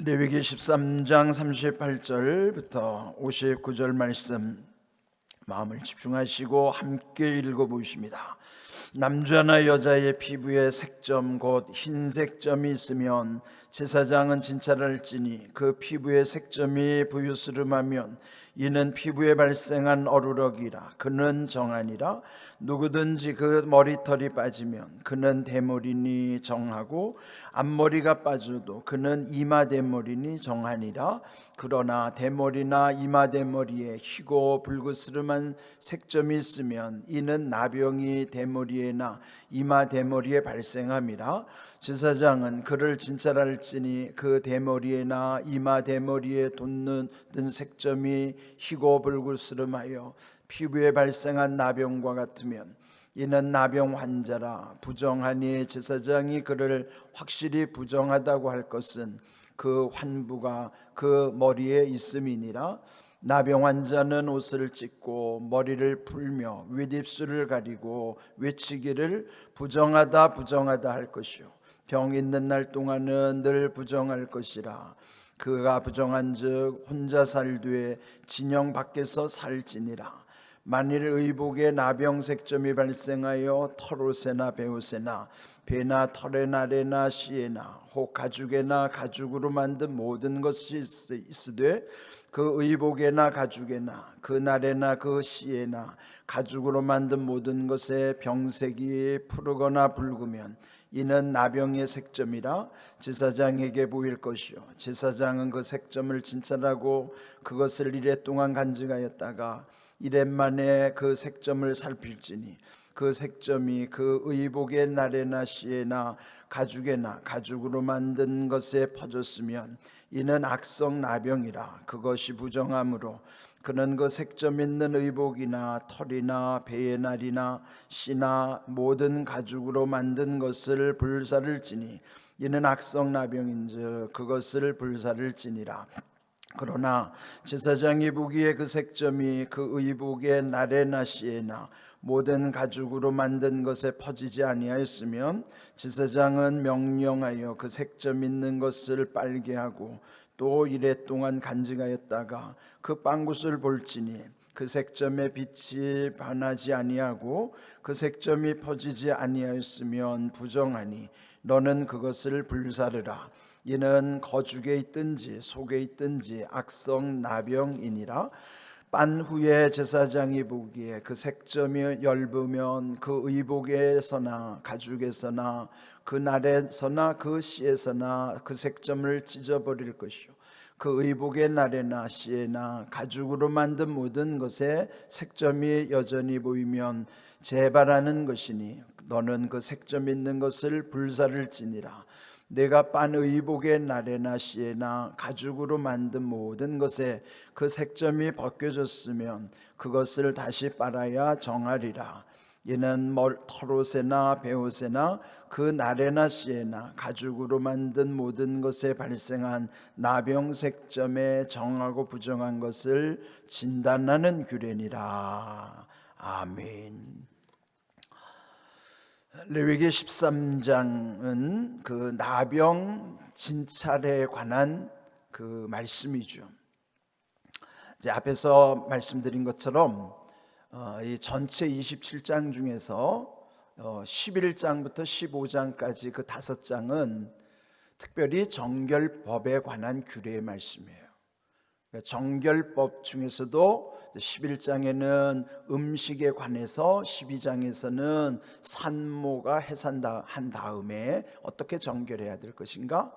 레위기 13장 38절부터 59절 말씀 마음을 집중하시고 함께 읽어보십니다. 남자나 여자의 피부에 색점 곧 흰색 점이 있으면 제사장은 진찰할지니 그 피부에 색점이 부유스름하면 이는 피부에 발생한 어루럭이라 그는 정하니라. 누구든지 그 머리털이 빠지면 그는 대머리니 정하고 앞머리가 빠져도 그는 이마대머리니 정하니라. 그러나 대머리나 이마대머리에 희고 불그스름한 색점이 있으면 이는 나병이 대머리에나 이마대머리에 발생함이라. 제사장은 그를 진찰할지니 그 대머리에나 이마대머리에 돋는 색점이 희고 불그스름하여 피부에 발생한 나병과 같으면 이는 나병 환자라. 부정하니 제사장이 그를 확실히 부정하다고 할 것은 그 환부가 그 머리에 있음이니라. 나병 환자는 옷을 찢고 머리를 풀며 윗입술을 가리고 외치기를 부정하다 부정하다 할 것이요 병 있는 날 동안은 늘 부정할 것이라. 그가 부정한즉 혼자 살되 진영 밖에서 살지니라. 만일 의복에 나병 색점이 발생하여 털옷에나 베옷에나 배나 털의 날에나 씨에나 혹 가죽에나 가죽으로 만든 모든 것이 있으되 그 의복에나 가죽에나 그 날에나 그 씨에나 가죽으로 만든 모든 것에 병색이 푸르거나 붉으면 이는 나병의 색점이라. 제사장에게 보일 것이요 제사장은 그 색점을 진찰하고 그것을 이레 동안 간직하였다가 이레 만에 그 색점을 살필지니 그 색점이 그 의복의 날에나 씨에나 가죽에나 가죽으로 만든 것에 퍼졌으면 이는 악성 나병이라. 그것이 부정함으로 그는 그 색점 있는 의복이나 털이나 배의 날이나 씨나 모든 가죽으로 만든 것을 불사를지니 이는 악성 나병인즉 그것을 불사를지니라. 그러나 제사장이 보기에 그 색점이 그 의복의 날에나 씨에나 모든 가죽으로 만든 것에 퍼지지 아니하였으면 제사장은 명령하여 그 색점 있는 것을 빨게 하고 또 이레 동안 간직하였다가 그 빵굿을 볼지니 그 색점의 빛이 반하지 아니하고 그 색점이 퍼지지 아니하였으면 부정하니 너는 그것을 불사르라. 이는 거죽에 있든지 속에 있든지 악성 나병이니라. 빤 후에 제사장이 보기에 그 색점이 엷으면 그 의복에서나 가죽에서나 그 날에서나 그 씨에서나 그 색점을 찢어버릴 것이요 그 의복의 날에나 씨에나 가죽으로 만든 모든 것에 색점이 여전히 보이면 재발하는 것이니 너는 그 색점 있는 것을 불사를지니라. 내가 빤 의복의 날에나 씨에나 가죽으로 만든 모든 것에 그 색점이 벗겨졌으면 그것을 다시 빨아야 정하리라. 이는 털옷에나 베옷에나 그 날에나 씨에나 가죽으로 만든 모든 것에 발생한 나병 색점에 정하고 부정한 것을 진단하는 규례니라. 아멘. 레위기 13장은 그 나병 진찰에 관한 그 말씀이죠. 이제 앞에서 말씀드린 것처럼 이 전체 27장 중에서 11장부터 15장까지 그 5장은 특별히 정결법에 관한 규례의 말씀이에요. 정결법 중에서도 11장에는 음식에 관해서, 12장에서는 산모가 해산한 다음에 어떻게 정결해야 될 것인가,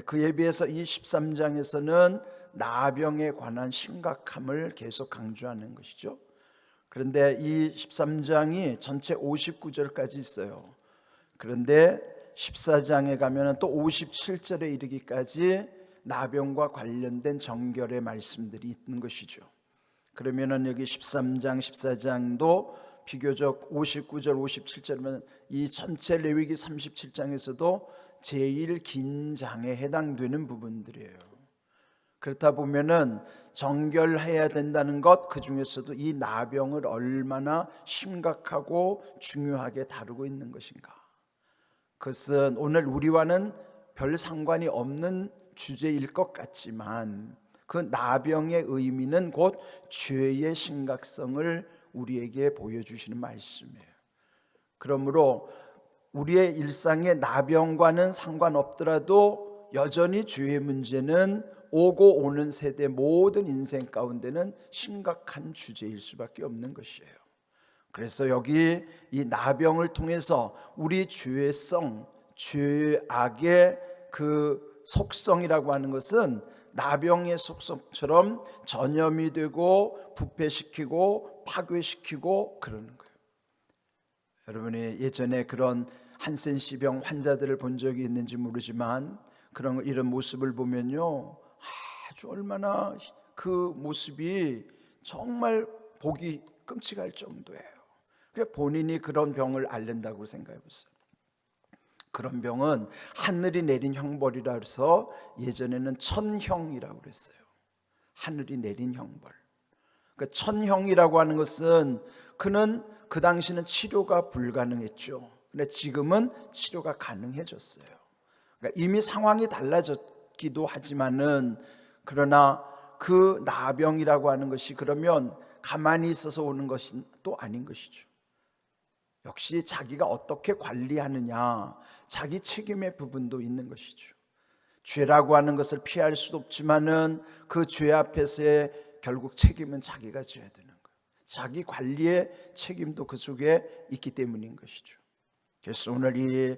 그에 비해서 이 13장에서는 나병에 관한 심각함을 계속 강조하는 것이죠. 그런데 이 13장이 전체 59절까지 있어요. 그런데 14장에 가면 또 57절에 이르기까지 나병과 관련된 정결의 말씀들이 있는 것이죠. 그러면은 여기 13장, 14장도 비교적 59절, 57절이면 이 전체 레위기 37장에서도 제일 긴 장에 해당되는 부분들이에요. 그렇다 보면은 정결해야 된다는 것, 그 중에서도 이 나병을 얼마나 심각하고 중요하게 다루고 있는 것인가, 그것은 오늘 우리와는 별 상관이 없는 주제일 것 같지만 그 나병의 의미는 곧 죄의 심각성을 우리에게 보여주시는 말씀이에요. 그러므로 우리의 일상의 나병과는 상관없더라도 여전히 죄의 문제는 오고 오는 세대 모든 인생 가운데는 심각한 주제일 수밖에 없는 것이에요. 그래서 여기 이 나병을 통해서 우리 죄성, 죄악의 그 속성이라고 하는 것은 나병의 속성처럼 전염이 되고 부패시키고 파괴시키고 그러는 거예요. 여러분이 예전에 그런 한센시병 환자들을 본 적이 있는지 모르지만 이런 모습을 보면요, 아주 얼마나 그 모습이 정말 보기 끔찍할 정도예요. 그러니까 본인이 그런 병을 앓는다고 생각해 보세요. 그런 병은 하늘이 내린 형벌이라 해서 예전에는 천형이라고 그랬어요. 하늘이 내린 형벌. 그러니까 천형이라고 하는 것은 그는 그 당시는 치료가 불가능했죠. 근데 지금은 치료가 가능해졌어요. 그러니까 이미 상황이 달라졌기도 하지만은 그러나 그 나병이라고 하는 것이 그러면 가만히 있어서 오는 것이 또 아닌 것이죠. 역시 자기가 어떻게 관리하느냐, 자기 책임의 부분도 있는 것이죠. 죄라고 하는 것을 피할 수도 없지만은 그 죄 앞에서의 결국 책임은 자기가 져야 되는 거예요. 자기 관리의 책임도 그 속에 있기 때문인 것이죠. 그래서 오늘 이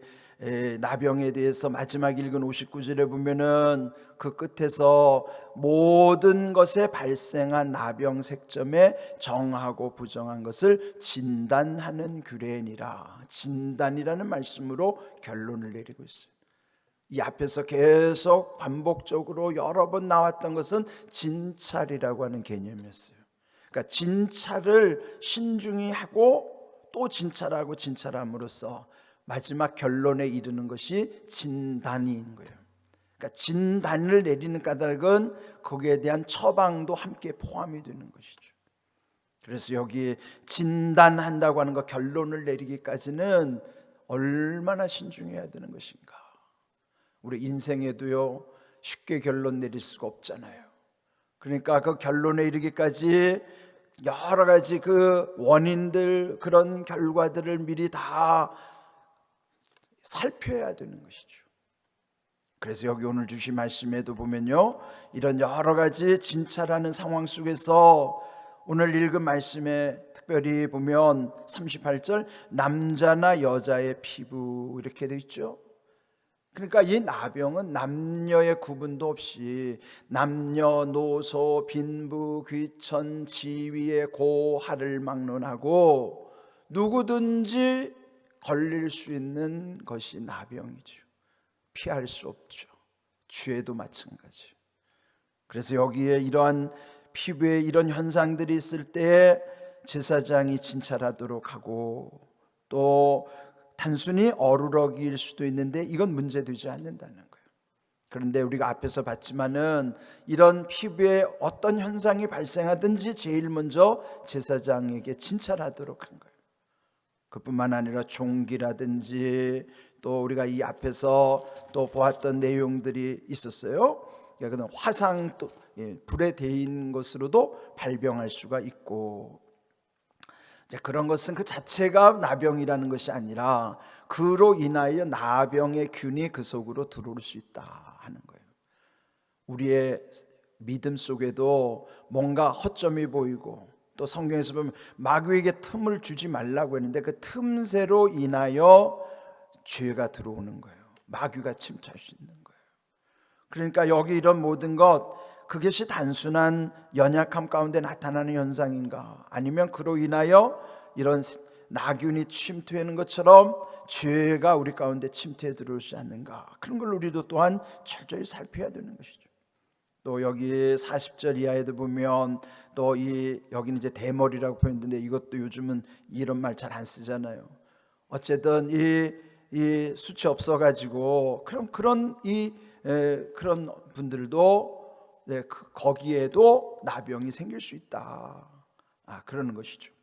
나병에 대해서 마지막 읽은 59절에 보면은 그 끝에서 모든 것에 발생한 나병 색점에 정하고 부정한 것을 진단하는 규례니라. 진단이라는 말씀으로 결론을 내리고 있어요. 이 앞에서 계속 반복적으로 여러 번 나왔던 것은 진찰이라고 하는 개념이었어요. 그러니까 진찰을 신중히 하고 또 진찰하고 진찰함으로써 마지막 결론에 이르는 것이 진단인 거예요. 그러니까 진단을 내리는 까닭은 거기에 대한 처방도 함께 포함이 되는 것이죠. 그래서 여기 진단한다고 하는 것, 결론을 내리기까지는 얼마나 신중해야 되는 것인가. 우리 인생에도요, 쉽게 결론 내릴 수가 없잖아요. 그러니까 그 결론에 이르기까지 여러 가지 그 원인들, 그런 결과들을 미리 다 살펴야 되는 것이죠. 그래서 여기 오늘 주신 말씀에도 보면요, 이런 여러 가지 진찰하는 상황 속에서 오늘 읽은 말씀에 특별히 보면 38절 남자나 여자의 피부 이렇게 되어 있죠. 그러니까 이 나병은 남녀의 구분도 없이 남녀노소 빈부 귀천 지위의 고하를 막론하고 누구든지 걸릴 수 있는 것이 나병이죠. 피할 수 없죠. 죄도 마찬가지. 그래서 여기에 이러한 피부에 이런 현상들이 있을 때 제사장이 진찰하도록 하고, 또 단순히 어루러기일 수도 있는데 이건 문제되지 않는다는 거예요. 그런데 우리가 앞에서 봤지만은 이런 피부에 어떤 현상이 발생하든지 제일 먼저 제사장에게 진찰하도록 한 거예요. 그뿐만 아니라 종기라든지 또 우리가 이 앞에서 또 보았던 내용들이 있었어요. 그러니까 화상, 또 불에 데인 것으로도 발병할 수가 있고, 그런 것은 그 자체가 나병이라는 것이 아니라 그로 인하여 나병의 균이 그 속으로 들어올 수 있다 하는 거예요. 우리의 믿음 속에도 뭔가 허점이 보이고, 또 성경에서 보면 마귀에게 틈을 주지 말라고 했는데 그 틈새로 인하여 죄가 들어오는 거예요. 마귀가 침투할 수 있는 거예요. 그러니까 여기 이런 모든 것, 그것이 단순한 연약함 가운데 나타나는 현상인가, 아니면 그로 인하여 이런 나균이 침투하는 것처럼 죄가 우리 가운데 침투해 들어오지 않는가, 그런 걸 우리도 또한 철저히 살펴야 되는 것이죠. 또 여기 40절 이하에도 보면 또 여기는 이제 대머리라고 표현했는데 이것도 요즘은 이런 말 잘 안 쓰잖아요. 어쨌든 이 수치 없어가지고 그런 분들도 거기에도 나병이 생길 수 있다. 그러는 것이죠.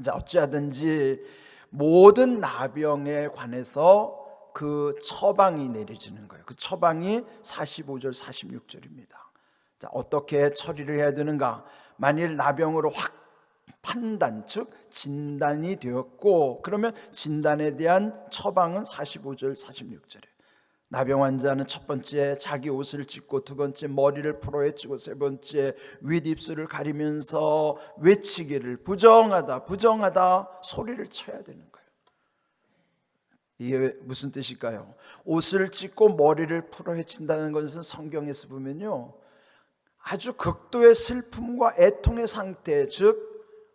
자, 어찌하든지 모든 나병에 관해서 그 처방이 내려지는 거예요. 그 처방이 45절 46절입니다. 자, 어떻게 처리를 해야 되는가? 만일 나병으로 확 판단, 즉 진단이 되었고, 그러면 진단에 대한 처방은 45절 46절에 나병 환자는 첫 번째 자기 옷을 찢고, 두 번째 머리를 풀어헤치고, 세 번째 윗입술을 가리면서 외치기를 부정하다 부정하다 소리를 쳐야 되는 거예요. 이게 무슨 뜻일까요? 옷을 찢고 머리를 풀어헤친다는 것은 성경에서 보면요, 아주 극도의 슬픔과 애통의 상태, 즉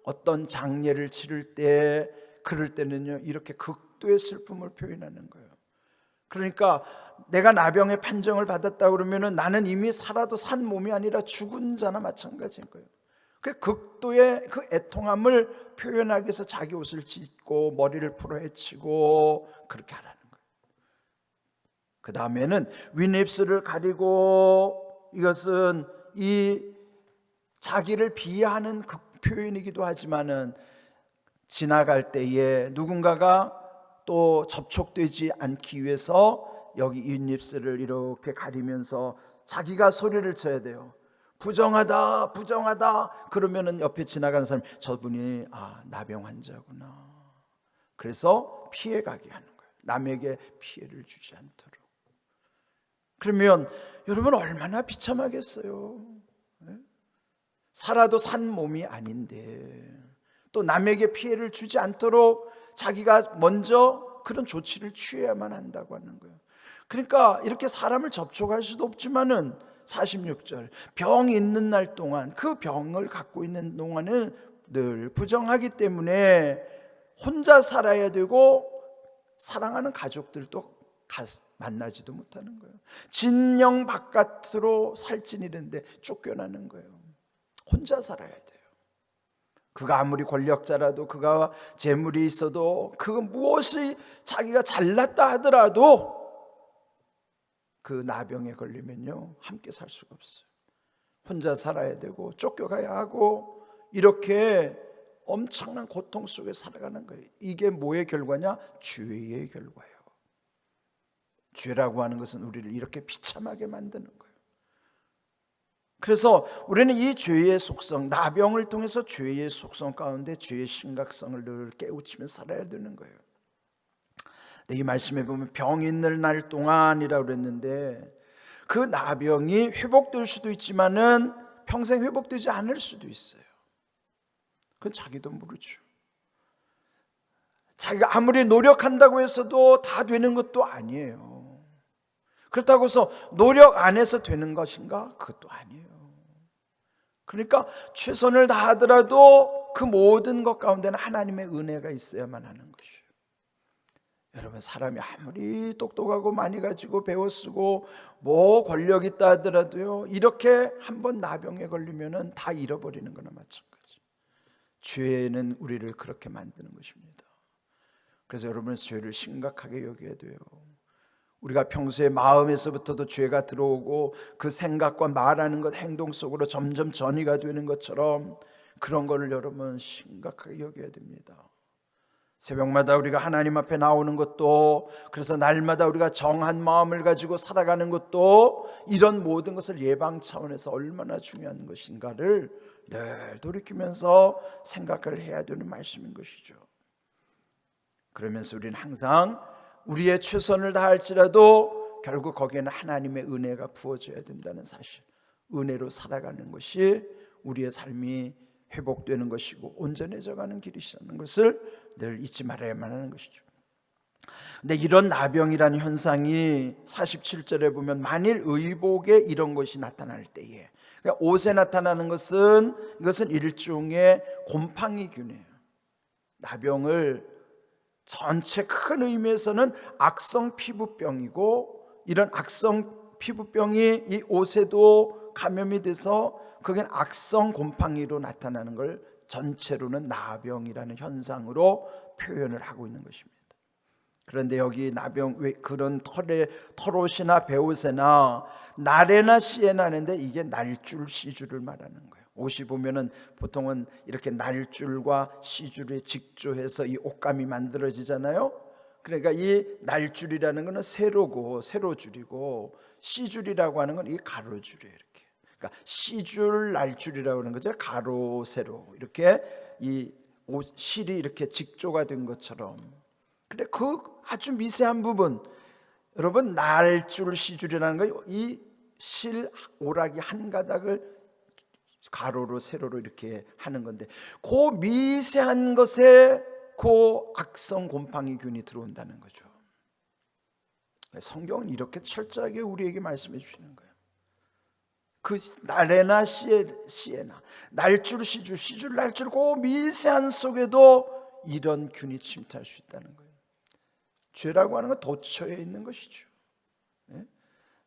어떤 장례를 치를 때, 그럴 때는요 이렇게 극도의 슬픔을 표현하는 거예요. 그러니까 내가 나병의 판정을 받았다 그러면은 나는 이미 살아도 산 몸이 아니라 죽은 자나 마찬가지인 거예요. 그 극도의 그 애통함을 표현하기 위해서 자기 옷을 찢고 머리를 풀어헤치고 그렇게 하라는 거예요. 그 다음에는 윗입술을 가리고, 이것은 이 자기를 비하하는 표현이기도 하지만은 지나갈 때에 누군가가 또 접촉되지 않기 위해서 여기 윗입술을 이렇게 가리면서 자기가 소리를 쳐야 돼요. 부정하다 부정하다. 그러면은 옆에 지나가는 사람이 저분이 나병 환자구나, 그래서 피해가게 하는 거예요. 남에게 피해를 주지 않도록. 그러면 여러분 얼마나 비참하겠어요. 살아도 산 몸이 아닌데 또 남에게 피해를 주지 않도록 자기가 먼저 그런 조치를 취해야만 한다고 하는 거예요. 그러니까 이렇게 사람을 접촉할 수도 없지만은 46절 병이 있는 날 동안, 그 병을 갖고 있는 동안은 늘 부정하기 때문에 혼자 살아야 되고 사랑하는 가족들도 만나지도 못하는 거예요. 진영 바깥으로 살찐이는데 쫓겨나는 거예요. 혼자 살아야 돼요. 그가 아무리 권력자라도, 그가 재물이 있어도, 그 무엇이 자기가 잘났다 하더라도 그 나병에 걸리면요 함께 살 수가 없어요. 혼자 살아야 되고 쫓겨가야 하고, 이렇게 엄청난 고통 속에 살아가는 거예요. 이게 뭐의 결과냐? 죄의 결과예요. 죄라고 하는 것은 우리를 이렇게 비참하게 만드는 거예요. 그래서 우리는 이 죄의 속성, 나병을 통해서 죄의 속성 가운데 죄의 심각성을 늘 깨우치며 살아야 되는 거예요. 이 말씀에 보면 병 있는 날 동안이라고 그랬는데, 그 나병이 회복될 수도 있지만은 평생 회복되지 않을 수도 있어요. 그건 자기도 모르죠. 자기가 아무리 노력한다고 해서도 다 되는 것도 아니에요. 그렇다고 해서 노력 안 해서 되는 것인가? 그것도 아니에요. 그러니까 최선을 다하더라도 그 모든 것 가운데는 하나님의 은혜가 있어야만 하는 것이에요. 여러분, 사람이 아무리 똑똑하고 많이 가지고 배워 쓰고 뭐 권력 있다 하더라도요, 이렇게 한번 나병에 걸리면은 다 잃어버리는 거나 마찬가지. 죄는 우리를 그렇게 만드는 것입니다. 그래서 여러분은 죄를 심각하게 여겨야 돼요. 우리가 평소에 마음에서부터도 죄가 들어오고 그 생각과 말하는 것, 행동 속으로 점점 전이가 되는 것처럼 그런 거를 여러분 심각하게 여겨야 됩니다. 새벽마다 우리가 하나님 앞에 나오는 것도, 그래서 날마다 우리가 정한 마음을 가지고 살아가는 것도, 이런 모든 것을 예방 차원에서 얼마나 중요한 것인가를 늘 돌이키면서 생각을 해야 되는 말씀인 것이죠. 그러면서 우리는 항상 우리의 최선을 다할지라도 결국 거기에는 하나님의 은혜가 부어져야 된다는 사실, 은혜로 살아가는 것이 우리의 삶이 회복되는 것이고 온전해져가는 길이라는 것을 늘 잊지 말아야만 하는 것이죠. 근데 이런 나병이라는 현상이 47절에 보면 만일 의복에 이런 것이 나타날 때에, 그러니까 옷에 나타나는 것은, 이것은 일종의 곰팡이균이에요. 나병을 전체 큰 의미에서는 악성 피부병이고, 이런 악성 피부병이 이 옷에도 감염이 돼서 그게 악성 곰팡이로 나타나는 걸 전체로는 나병이라는 현상으로 표현을 하고 있는 것입니다. 그런데 여기 나병, 그런 털옷이나 베옷에나 날에나 시에나 하는데 이게 날줄 시줄을 말하는 거예요. 옷이 보면은 보통은 이렇게 날줄과 시줄에 직조해서 이 옷감이 만들어지잖아요. 그러니까 이 날줄이라는 것은 세로고 세로줄이고 C줄이라고 하는 건 이 가로줄이에요. 이렇게. 그러니까 C줄 날줄이라고 하는 거죠. 가로 세로 이렇게 이 실이 이렇게 직조가 된 것처럼. 근데 그 아주 미세한 부분, 여러분 날줄 C줄이라는 거 이 실 오락이 한 가닥을 가로로 세로로 이렇게 하는 건데 그 미세한 것에 그 악성 곰팡이 균이 들어온다는 거죠. 성경은 이렇게 철저하게 우리에게 말씀해 주시는 거예요. 그 날에나 시에나 날줄 시줄 시줄 날줄 그 미세한 속에도 이런 균이 침투할 수 있다는 거예요. 죄라고 하는 건 도처에 있는 것이죠.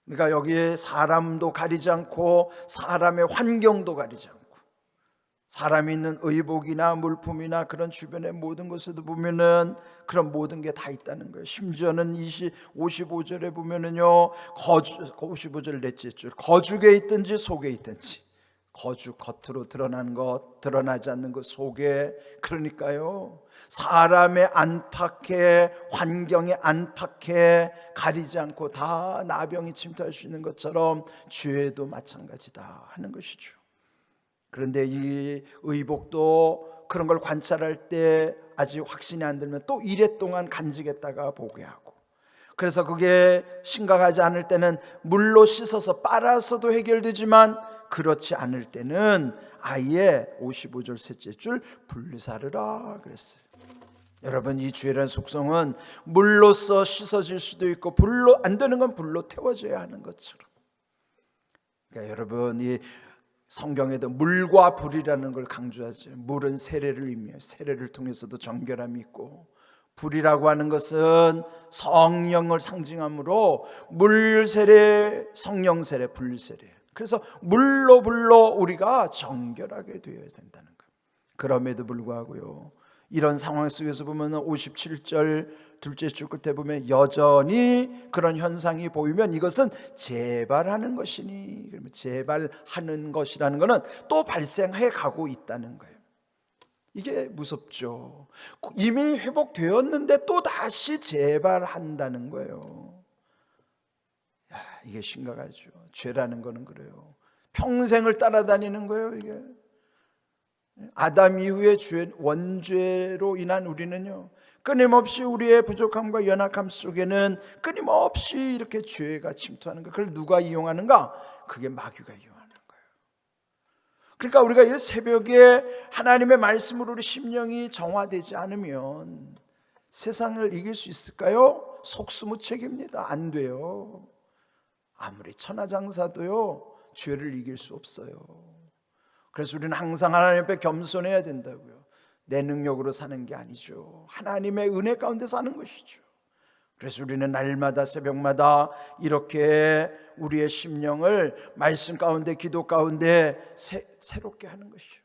그러니까 여기에 사람도 가리지 않고 사람의 환경도 가리지 않고 사람이 있는 의복이나 물품이나 그런 주변의 모든 것에도 보면은 그런 모든 게 다 있다는 거예요. 심지어는 55절에 보면은요, 55절 넷째 줄, 거죽에 있든지 속에 있든지, 거죽 겉으로 드러나는 것, 드러나지 않는 것 속에, 그러니까요 사람의 안팎에 환경에 안팎에 가리지 않고 다 나병이 침투할 수 있는 것처럼 죄도 마찬가지다 하는 것이죠. 그런데 이 의복도 그런 걸 관찰할 때 아직 확신이 안 들면 또 이래 동안 간직했다가 보게 하고, 그래서 그게 심각하지 않을 때는 물로 씻어서 빨아서도 해결되지만 그렇지 않을 때는 아예 55절 셋째 줄 분리사르라 그랬어요. 여러분 이 죄라는 속성은 물로써 씻어질 수도 있고 불로 안 되는 건 불로 태워져야 하는 것처럼. 그러니까 여러분 이 성경에도 물과 불이라는 걸 강조하죠. 물은 세례를 의미해요. 세례를 통해서도 정결함이 있고, 불이라고 하는 것은 성령을 상징하므로 물 세례, 성령 세례, 불 세례. 그래서 물로 불로 우리가 정결하게 되어야 된다는 거예요. 그럼에도 불구하고요, 이런 상황 속에서 보면 57절 둘째 줄 끝에 보면 여전히 그런 현상이 보이면 이것은 재발하는 것이니, 그러면 재발하는 것이라는 것은 또 발생해 가고 있다는 거예요. 이게 무섭죠. 이미 회복되었는데 또 다시 재발한다는 거예요. 야, 이게 심각하죠. 죄라는 거는 그래요. 평생을 따라다니는 거예요. 이게 아담 이후의 원죄로 인한 우리는요, 끊임없이 우리의 부족함과 연약함 속에는 끊임없이 이렇게 죄가 침투하는 거. 그걸 누가 이용하는가? 그게 마귀가 이용하는 거예요. 그러니까 우리가 이 새벽에 하나님의 말씀으로 우리 심령이 정화되지 않으면 세상을 이길 수 있을까요? 속수무책입니다. 안 돼요. 아무리 천하장사도요 죄를 이길 수 없어요. 그래서 우리는 항상 하나님 앞에 겸손해야 된다고요. 내 능력으로 사는 게 아니죠. 하나님의 은혜 가운데 사는 것이죠. 그래서 우리는 날마다 새벽마다 이렇게 우리의 심령을 말씀 가운데 기도 가운데 새롭게 하는 것이죠.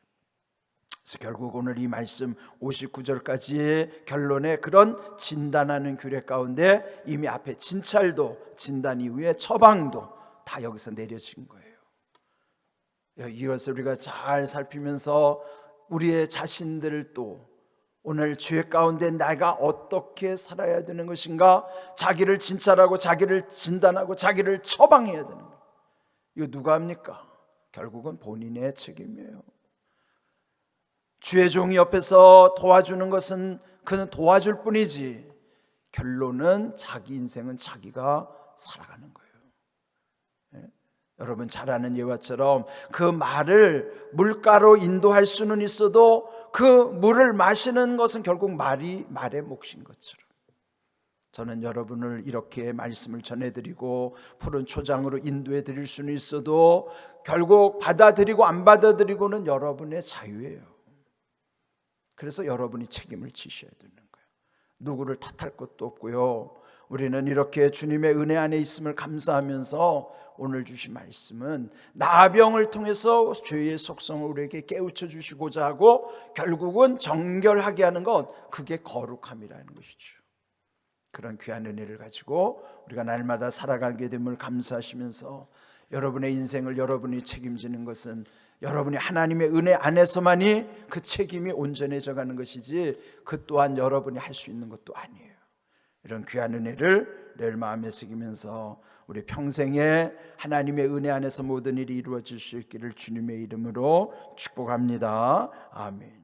그래서 결국 오늘 이 말씀 59절까지의 결론에 그런 진단하는 규례 가운데 이미 앞에 진찰도 진단 이후에 처방도 다 여기서 내려진 거예요. 이것을 우리가 잘 살피면서 우리의 자신들을 또 오늘 죄 가운데 내가 어떻게 살아야 되는 것인가, 자기를 진찰하고 자기를 진단하고 자기를 처방해야 되는 거예요. 이거 누가 합니까? 결국은 본인의 책임이에요. 주의 종이 옆에서 도와주는 것은 그는 도와줄 뿐이지 결론은 자기 인생은 자기가 살아가는 거예요. 여러분 잘 아는 예화처럼 그 말을 물가로 인도할 수는 있어도 그 물을 마시는 것은 결국 말의 몫인 것처럼, 저는 여러분을 이렇게 말씀을 전해드리고 푸른 초장으로 인도해 드릴 수는 있어도 결국 받아들이고 안 받아들이고는 여러분의 자유예요. 그래서 여러분이 책임을 지셔야 되는 거예요. 누구를 탓할 것도 없고요. 우리는 이렇게 주님의 은혜 안에 있음을 감사하면서 오늘 주신 말씀은 나병을 통해서 죄의 속성을 우리에게 깨우쳐 주시고자 하고 결국은 정결하게 하는 것, 그게 거룩함이라는 것이죠. 그런 귀한 은혜를 가지고 우리가 날마다 살아가게 됨을 감사하시면서 여러분의 인생을 여러분이 책임지는 것은 여러분이 하나님의 은혜 안에서만이 그 책임이 온전해져 가는 것이지 그 또한 여러분이 할 수 있는 것도 아니에요. 이런 귀한 은혜를 늘 마음에 새기면서 우리 평생에 하나님의 은혜 안에서 모든 일이 이루어질 수 있기를 주님의 이름으로 축복합니다. 아멘.